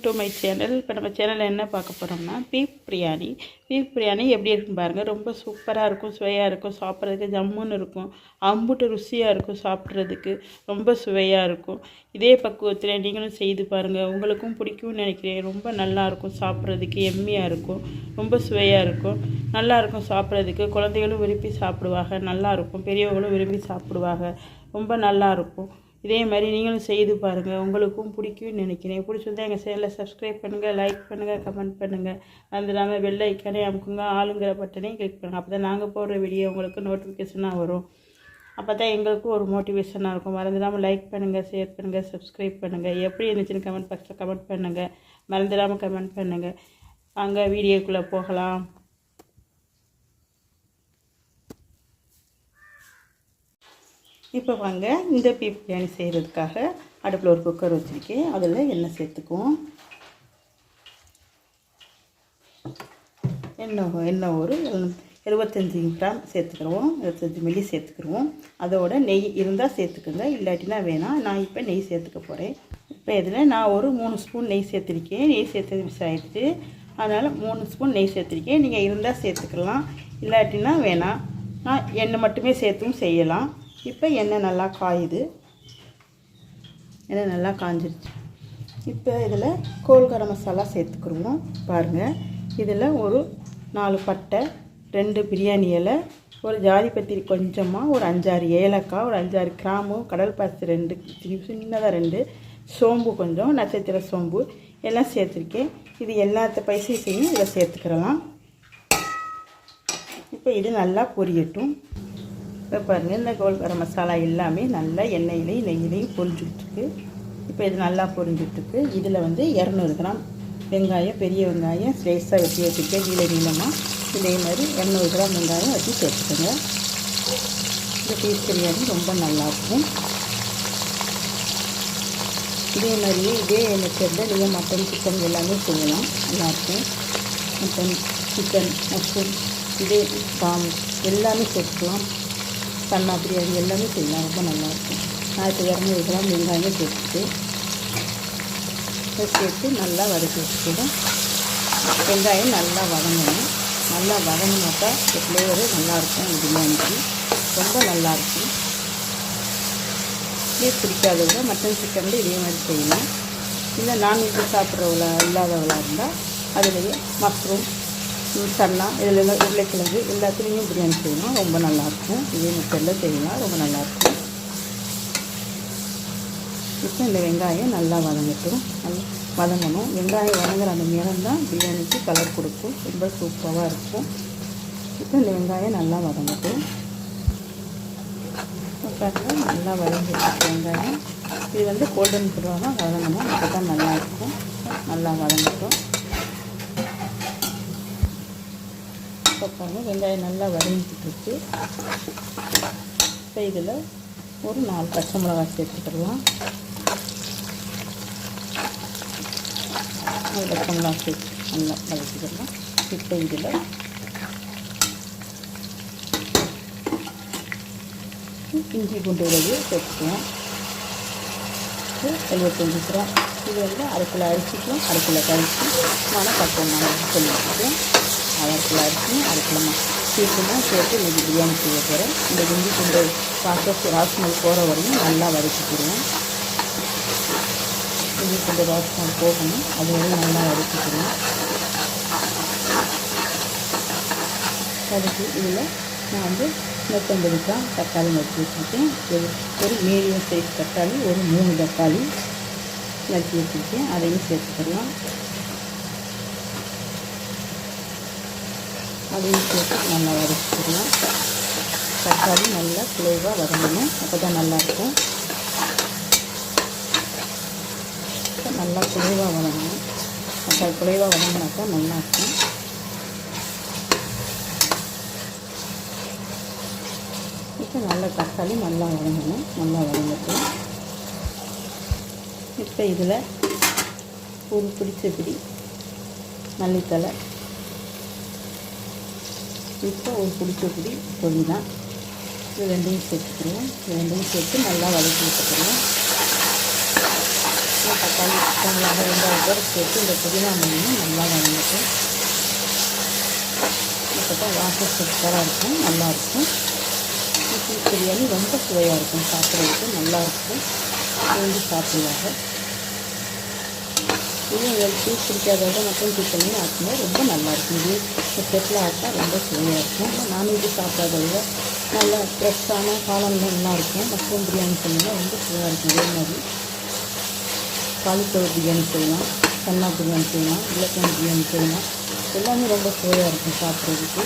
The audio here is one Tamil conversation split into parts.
To my channel. இப்போ நம்ம சேனலில் என்ன பார்க்க போகிறோம்னா பீஃப் பிரியாணி. பீஃப் பிரியாணி எப்படி இருக்குன்னு பாருங்கள். ரொம்ப சூப்பராக இருக்கும், சுவையாக இருக்கும், சாப்பிட்றதுக்கு ஜம்முன்னு இருக்கும், அம்புட்டு ருசியாக இருக்கும், சாப்பிட்றதுக்கு ரொம்ப சுவையாக இருக்கும். இதே பக்குவத்தில் நீங்களும் செய்து பாருங்கள், உங்களுக்கும் பிடிக்கும்னு நினைக்கிறேன். ரொம்ப நல்லாயிருக்கும், சாப்பிட்றதுக்கு எம்மியாக இருக்கும், ரொம்ப சுவையாக இருக்கும், நல்லாயிருக்கும் சாப்பிட்றதுக்கு. குழந்தைகளும் விரும்பி சாப்பிடுவாங்க, நல்லாயிருக்கும். பெரியவங்களும் விரும்பி சாப்பிடுவாங்க, ரொம்ப நல்லாயிருக்கும். இதே மாதிரி நீங்களும் செய்து பாருங்கள், உங்களுக்கும் பிடிக்கும்னு நினைக்கிறேன். பிடிச்சிருந்தா எங்கள் சேனலை சப்ஸ்கிரைப் பண்ணுங்கள், லைக் பண்ணுங்கள், கமெண்ட் பண்ணுங்கள். அது இல்லாமல் பெல் ஐக்கானே அமுக்குங்க, ஆளுங்கிற பட்டனையும் கிளிக் பண்ணுங்கள். அப்போ தான் நாங்கள் போடுற வீடியோ உங்களுக்கு நோட்டிஃபிகேஷனாக வரும். அப்போ தான் எங்களுக்கும் ஒரு மோட்டிவேஷனாக இருக்கும். மறந்துடாமல் லைக் பண்ணுங்கள், ஷேர் பண்ணுங்கள், சப்ஸ்கிரைப் பண்ணுங்கள். எப்படி இருந்துச்சுன்னு கமெண்ட் பாக்ஸில் கமெண்ட் பண்ணுங்கள். மறந்துடாமல் கமெண்ட் பண்ணுங்கள். வாங்க வீடியோக்குள்ளே போகலாம். இப்போ வாங்க, இந்த பீஃப் பிரியாணி செய்கிறதுக்காக அடுப்பில் ஒரு குக்கர் வச்சுருக்கேன். அதில் எண்ணெய் சேர்த்துக்குவோம். எண்ணெய் ஒரு 75 கிராம் சேர்த்துக்கிறோம், 25 மில்லி சேர்த்துக்கிடுவோம். அதோட நெய் இருந்தால் சேர்த்துக்குங்க, இல்லாட்டினா வேணாம். நான் இப்போ நெய் சேர்த்துக்க போகிறேன். இப்போ இதில் நான் ஒரு 3 ஸ்பூன் நெய் சேர்த்துருக்கேன். நெய் சேர்த்தது மிஸ் ஆகிடுச்சு, அதனால் 3 ஸ்பூன் நெய் சேர்த்துருக்கேன். நீங்கள் இருந்தால் சேர்த்துக்கலாம், இல்லாட்டினா வேணாம். நான் எண்ணெய் மட்டுமே சேர்த்தும் செய்யலாம். இப்போ எண்ணெய் நல்லா காயுது, எண்ணெய் நல்லா காஞ்சிருச்சு. இப்போ இதில் கோல் கரம் மசாலா சேர்த்துக்கிடுவோம். பாருங்கள், இதில் ஒரு 4 பட்டை, 2 பிரியாணி இலை, ஒரு ஜாதிபத்திரி கொஞ்சமாக, ஒரு 5-6 ஏலக்காய், ஒரு 5-6 கிராம்பு, கடல் பாசி 2 சின்னதாக, 2 சோம்பு, கொஞ்சம் நட்சத்திர சோம்பு எல்லாம் சேர்த்துருக்கேன். இது எல்லாத்த பைசையும் இதில் சேர்த்துக்கிறலாம். இப்போ இது நல்லா பொரியட்டும். இப்போ பாருங்கள், இந்த கோல் கரம் மசாலா எல்லாமே நல்லா எண்ணெயிலையும் நெய்யிலையும் பொரிஞ்சுக்கிட்டுருக்கு. இப்போ இது நல்லா பொரிஞ்சுக்கிட்டுருக்கு. இதில் 200 கிராம் வெங்காயம், பெரிய வெங்காயம் ஸ்லைஸாக வெட்டி வச்சுருக்கேன், நீளமாக. இதே மாதிரி 200 கிராம் வெங்காயம் வச்சு சேர்த்துக்கோங்க. இந்த பீஃப் பிரியாணி ரொம்ப நல்லாயிருக்கும். இதே மாதிரியே இதே மெத்தடில் நீங்கள் மட்டன், சிக்கன் எல்லாமே செய்யலாம், நல்லாயிருக்கும். மட்டன், சிக்கன், மஷ்ரூம், இதே பாம் எல்லாமே சேர்த்துக்கலாம். சன்னா பிரியாணி எல்லாமே செய்யலாம், ரொம்ப நல்லாயிருக்கும். நான் இப்போ 200 கிராம் வெங்காயம் சேர்த்து நல்லா வதக்கி வச்சுக்கணும். வெங்காயம் நல்லா வதங்கணும். நல்லா வதங்கினாக்கா ஃப்ளேவரு நல்லாயிருக்கும். பிரியாணிக்கு ரொம்ப நல்லாயிருக்கும். இதே பிடிக்காதவங்க மட்டன், சிக்கனில் இதே மாதிரி செய்யலாம். இல்லை நான்வெஜ் சாப்பிட்றவங்களா இல்லாதவளாக இருந்தால் அதுலேயே மஷ்ரூம், சன்னா, இதில் உருளைக்கிழங்கு எல்லாத்துலேயும் பிரியாணி செய்யணும், ரொம்ப நல்லாயிருக்கும். இதே மெத்தடில் செய்யலாம், ரொம்ப நல்லாயிருக்கும். இப்போ இந்த வெங்காயம் நல்லா வதங்கட்டும், நல்லா வதங்கணும். வெங்காயம் வதங்குற அந்த நிறம் தான் பிரியாணிக்கு கலர் கொடுக்கும், ரொம்ப சூப்பராக இருக்கும். இப்போ இந்த வெங்காயம் நல்லா வதங்கட்டும். நல்லா வதங்கிட்டு வெங்காயம் இது கோல்டன் ப்ரௌனாக வதங்கணும், அப்போ தான் நல்லாயிருக்கும். நல்லா வதங்கட்டும். இப்போ பாருங்கள், வெங்காயம் நல்லா வதங்கிட்டுருக்கு. இப்போ இதில் ஒரு 4 பச்சை மிளகாய் சேர்த்துக்கிடலாம். 4 பச்சை மிளகாய் சேர்த்து நல்லா வதக்கிக்கலாம். இப்போ இதில் இஞ்சி பூண்டு விழுது சேர்த்துக்குவோம். 75 கிராம். இது 1/2 கிலோ அரிசிக்கும் 1/2 கிலோ கரிசி பக்கம் நான் சொல்லியிருக்கேன். 1/2 கிலோ அரிசி, 1/2 கிலோ சீக்கிரமாக சேர்த்து இன்றைக்கி பிரியாணி செய்ய போகிறேன். இந்த இஞ்சி பூண்டு ராஸ்மல் போகிற வரையும் நல்லா வதக்கிக்கிடுவோம். இஞ்சி பூண்டு ராஸ்மல் போகணும், அது வரையும் நல்லா வதக்கிக்கிடுவோம். அதுக்கு இதில் நான் 150 கிராம் தக்காளி நறுக்கி வச்சுருக்கேன். ஒரு மீடியம் சைஸ் தக்காளி, ஒரு 3 தக்காளி நறுக்கி வச்சுருக்கேன், அதையும் சேர்த்துக்கலாம். அதையும் சேர்த்து நல்லா வதக்கிக்கலாம். தக்காளி நல்லா குழைவாக வதங்கணும், அப்போ தான் நல்லாயிருக்கும். நல்லா குழைவாக வதங்கணும், தக்காளி குழைவாக வதங்கினாக்கா நல்லாயிருக்கும். இப்போ நல்லா தக்காளி நல்லா வதங்கணும், நல்லா வதங்கட்டும். இப்போ இதில் ஒரு பிடி மல்லித்தலை, இப்போ ஒரு பிடி புதினா, இது 2யும் சேர்த்துக்கிடுவோம். இது 2யும் சேர்த்து நல்லா வதக்கி விட்டுக்கிறோம். தக்காளி மிளகாய் வெங்காயத்தோடு சேர்த்து இந்த புதினா மல்லியும் நல்லா வதங்கட்டும். இப்போ தான் வாசம் சூப்பராக இருக்கும், நல்லாயிருக்கும். பீஃப் பிரியாணி ரொம்ப சுவையாக இருக்கும், சாப்பிட்றதுக்கு நல்லாயிருக்கும். விரும்பி சாப்பிடுவாங்க. இது உங்களுக்கு பீஃப் பிடிக்காதோட மட்டன் சிக்கன் ஆக்குனா ரொம்ப நல்லாயிருக்கும். இது செட்டில் ஆட்டா ரொம்ப சுவையாக இருக்கும். நான்வெஜ் சாப்பிடாதவங்க நல்லா ஃப்ரெஷ்ஷான காளான்லாம் நல்லாயிருக்கும். மஷ்ரூம் பிரியாணி செய்யலாம், ரொம்ப சுவையாக இருக்கும். அதே மாதிரி காலிஃப்ளவர் பிரியாணி செய்யலாம், சன்னா பிரியாணி செய்யலாம், உருளைக்கிழங்கு பிரியாணி செய்யலாம். எல்லாமே ரொம்ப சுவையாக இருக்கும் சாப்பிட்றதுக்கு.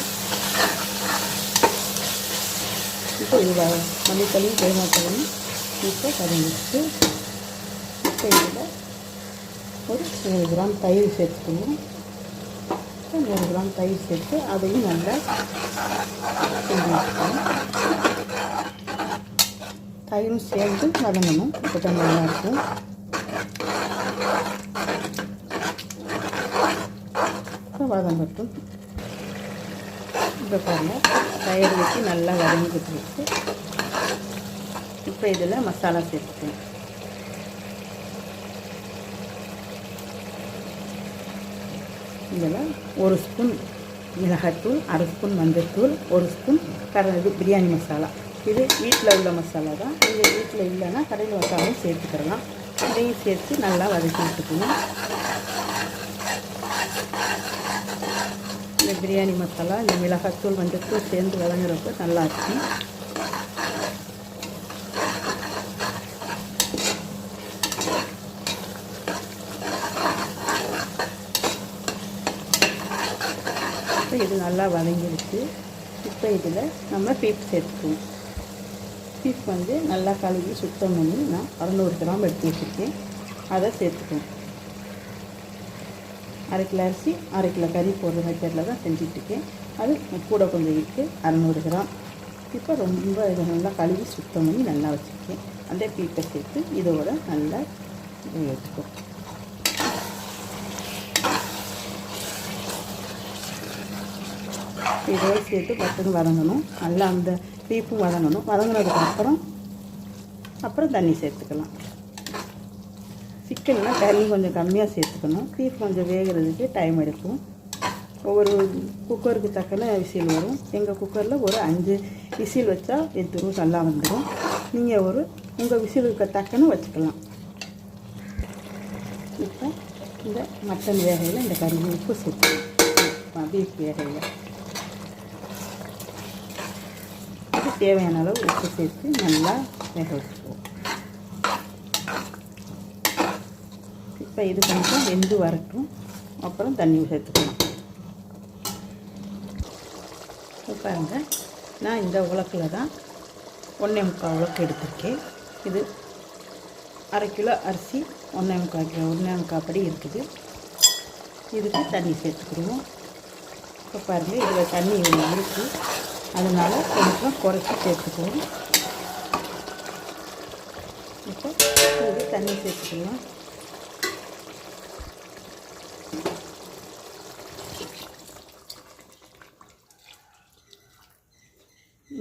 இப்போ இது மல்லித்தலையும் தேங்காய்த்தலையும் இப்போ கதங்கிட்டு இப்போ இதில் ஒரு 100 கிராம் தயிர் சேர்த்துக்கணும். 100 கிராம் தயிர் சேர்த்து அதையும் நல்லா கிண்டி வச்சுக்கணும். தயிரும் சேர்ந்து வதங்கணும், இப்போ தான் நல்லாயிருக்கும். இப்போ வதங்கட்டும். இப்போ பாருங்கள், தயிர் வச்சு நல்லா வதங்கிட்டு வச்சு இப்போ இதில் மசாலா சேர்த்துக்கணும். இதில் 1 ஸ்பூன் மிளகாய்த்தூள், 1/2 ஸ்பூன் மஞ்சள்தூள், 1 ஸ்பூன் பிரியாணி மசாலா. இது வீட்டில் உள்ள மசாலா தான். இது வீட்டில் இல்லைன்னா கடையில் மசாலாவும் சேர்த்துக்கிறலாம். இதையும் சேர்த்து நல்லா வதக்கி விட்டுக்கணும். இந்த பிரியாணி மசாலா, இந்த மிளகாய்த்தூள், மஞ்சள்தூள் சேர்ந்து வதங்குறப்ப நல்லாயிருக்கும். இப்போ இது நல்லா வதங்கிடுச்சு. இப்போ இதில் நம்ம பீஃப் சேர்த்துக்குவோம். பீஃப் வந்து நல்லா கழுவி சுத்தம் பண்ணி நான் 600 கிராம் எடுத்து வச்சுருக்கேன். அதை சேர்த்துக்குவோம். 1/2 கிலோ அரிசி 1/2 கிலோ கறி போடுற மெத்தடில் தான் செஞ்சிட்ருக்கேன். அது கூட கொஞ்சம் இருக்குது, 600 கிராம். இப்போ ரொம்ப இதை நல்லா கழுவி சுத்தம் பண்ணி நல்லா வச்சுருக்கேன். அந்த பீஃபை சேர்த்து இதோட நல்லா வச்சுக்கோ. இதோடு சேர்த்து பட்டுன்னு வதங்கணும். நல்லா அந்த பீஃபும் வதங்கணும். வதங்கினதுக்கப்புறம் தண்ணி சேர்த்துக்கலாம். சிக்கன்னா தண்ணி கொஞ்சம் கம்மியாக சேர்த்துக்கணும். பீஃப் கொஞ்சம் வேகிறதுக்கு டைம் எடுக்கும். ஒவ்வொரு குக்கருக்கு தக்கன விசில் வரும். எங்கள் குக்கரில் ஒரு 5 விசில் வச்சா வெந்துடும், நல்லா வந்துடும். நீங்கள் உங்கள் விசிலுக்கு தக்கன வச்சுக்கலாம். இப்போ இந்த மட்டன் வேகையில் இந்த கறி உப்பு சேர்த்துக்கலாம். பீஃப் வேகையில் தேவையான அளவு உப்பு சேர்த்து நல்லா வேக வச்சுக்குவோம். இப்போ இது கொஞ்சம் வெந்து வரட்டும், அப்புறம் தண்ணி சேர்த்துக்கலாம். பாருங்க, நான் இந்த உலக்கில் தான் 1.25 உலக்கு எடுத்திருக்கேன். இது 1/2 கிலோ அரிசி 1.25 கிலோ 1.25 படி இருக்குது. இதுக்கு தண்ணி சேர்த்துக்கிடுவோம். இப்போ பாருங்கள், இதில் தண்ணி இருக்குது, அதனால் கொஞ்சம் குறைச்சி சேர்த்துக்குவோம். இப்போ இது தண்ணி சேர்த்துக்கலாம்.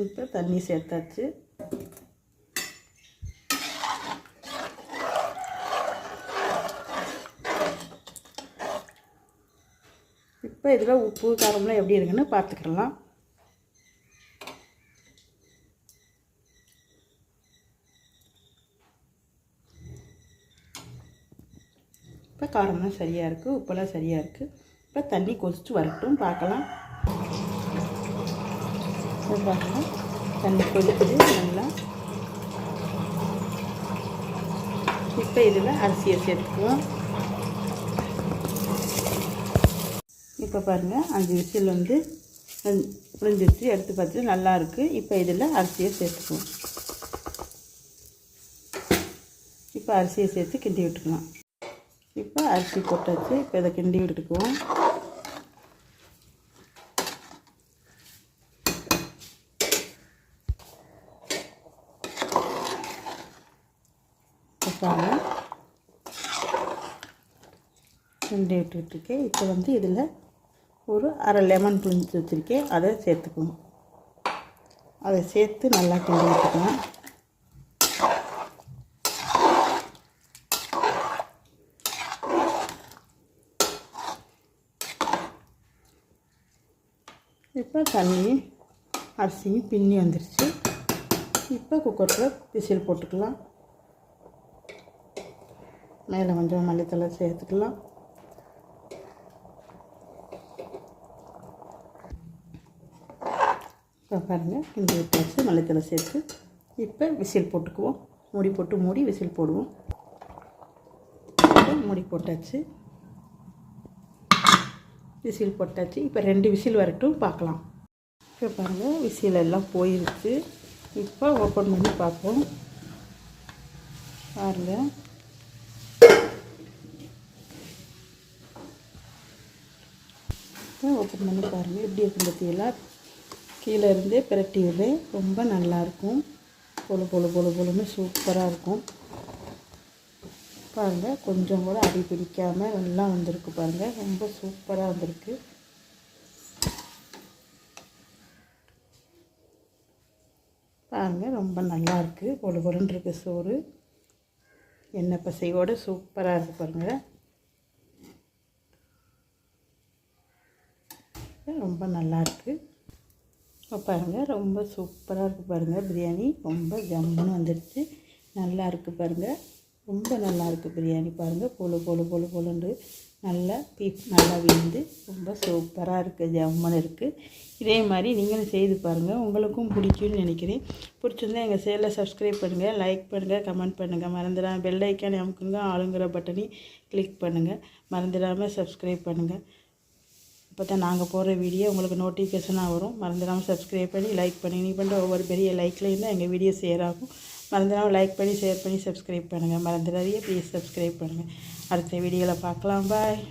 இப்போ தண்ணி சேர்த்தாச்சு. இப்போ இதில் உப்பு காரம்லாம் எப்படி இருக்குன்னு பார்த்துக்கலாம். இப்போ காரம்லாம் சரியாக இருக்குது, உப்பெல்லாம் சரியாக இருக்குது. இப்போ தண்ணி கொதிச்சு வரட்டும், பார்க்கலாம். பார்க்கலாம், தண்ணி கொதிக்குது நல்லா. இப்போ இதில் அரிசியை சேர்த்துக்குவோம். இப்போ பாருங்கள், 5 விசில் வந்து புரிஞ்சிச்சு, எடுத்து பார்த்துட்டு நல்லா இருக்குது. இப்போ இதில் அரிசியை சேர்த்துக்குவோம். இப்போ அரிசியை சேர்த்து கிண்டி விட்டுக்கலாம். இப்போ அரிசி போட்டாச்சு. இப்போ இதை கிண்டி விட்டுக்குவோம். கிண்டி விட்டுருக்கேன். இப்போ வந்து இதில் ஒரு 1/2 லெமன் புளிஞ்சு வச்சுருக்கேன், அதை சேர்த்துக்குவோம். அதை சேர்த்து நல்லா கிண்டி விட்டுக்கலாம். இப்போ தண்ணி அரிசியும் பின்னி வந்துருச்சு. இப்போ குக்கரில் விசில் போட்டுக்கலாம். மேலே கொஞ்சம் மல்லித்தழை சேர்த்துக்கலாம். இப்போ பாருங்கள், கிண்டி விட்டாச்சு மல்லித்தழை சேர்த்து. இப்போ விசில் போட்டுக்குவோம். மூடி விசில் போடுவோம். மூடி போட்டாச்சு, விசில் போட்டாச்சு. இப்போ 2 விசில் வரட்டும், பார்க்கலாம். இப்போ பாருங்கள், விசில் எல்லாம் போயிடுச்சு. இப்போ ஓப்பன் பண்ணி பார்ப்போம். பாருங்கள், ஓப்பன் பண்ணி பாருங்கள் எப்படி இருக்கும் பற்றியெல்லாம். கீழே இருந்தே பிரட்டி விட ரொம்ப நல்லாயிருக்கும். பொழுன்னு சூப்பராக இருக்கும். பாருங்கள், கொஞ்சம் கூட அடி பிடிக்காமல் நல்லா வந்திருக்கு. பாருங்கள், ரொம்ப சூப்பராக வந்திருக்கு. பாருங்கள், ரொம்ப நல்லா இருக்குது. பொழுன்னு இருக்குது சோறு. எண்ணெய் பசையோடு சூப்பராக இருக்குது. பாருங்கள், ரொம்ப நல்லா இருக்குது. இப்போ பாருங்கள், ரொம்ப சூப்பராக இருக்குது. பாருங்கள், பிரியாணி ரொம்ப ஜம்முன்னு வந்துடுச்சு. நல்லா இருக்குது. பாருங்கள், ரொம்ப நல்லா இருக்குது பிரியாணி. பாருங்கள், பொழுன்னு நல்லா பீப் நல்லா விழுந்து ரொம்ப சூப்பராக இருக்குது, ஜம்முன்னு இருக்குது. இதே மாதிரி நீங்களும் செய்து பாருங்கள், உங்களுக்கும் பிடிக்கும்னு நினைக்கிறேன். பிடிச்சிருந்தா எங்கள் சேனலை சப்ஸ்கிரைப் பண்ணுங்கள், லைக் பண்ணுங்கள், கமெண்ட் பண்ணுங்கள். மறந்துடாமல் பெல் ஐக்கானை அமுக்குங்க, ஆளுங்கிற பட்டனை கிளிக் பண்ணுங்கள். மறந்துடாமல் சப்ஸ்கிரைப் பண்ணுங்கள். அப்போ தான் நாங்கள் போடுற வீடியோ உங்களுக்கு நோட்டிஃபிகேஷனாக வரும். மறந்துடாமல் சப்ஸ்கிரைப் பண்ணி லைக் பண்ணி நீ பண்ணுற ஒவ்வொரு பெரிய லைக்லேயும் தான் எங்கள் வீடியோ ஷேர் ஆகும். மறந்துடாமல் லைக் பண்ணி ஷேர் பண்ணி சப்ஸ்கிரைப் பண்ணுங்கள். மறந்துடாதீங்க, ப்ளீஸ் சப்ஸ்கிரைப் பண்ணுங்கள். அடுத்த வீடியோவில் பார்க்கலாம். பாய்.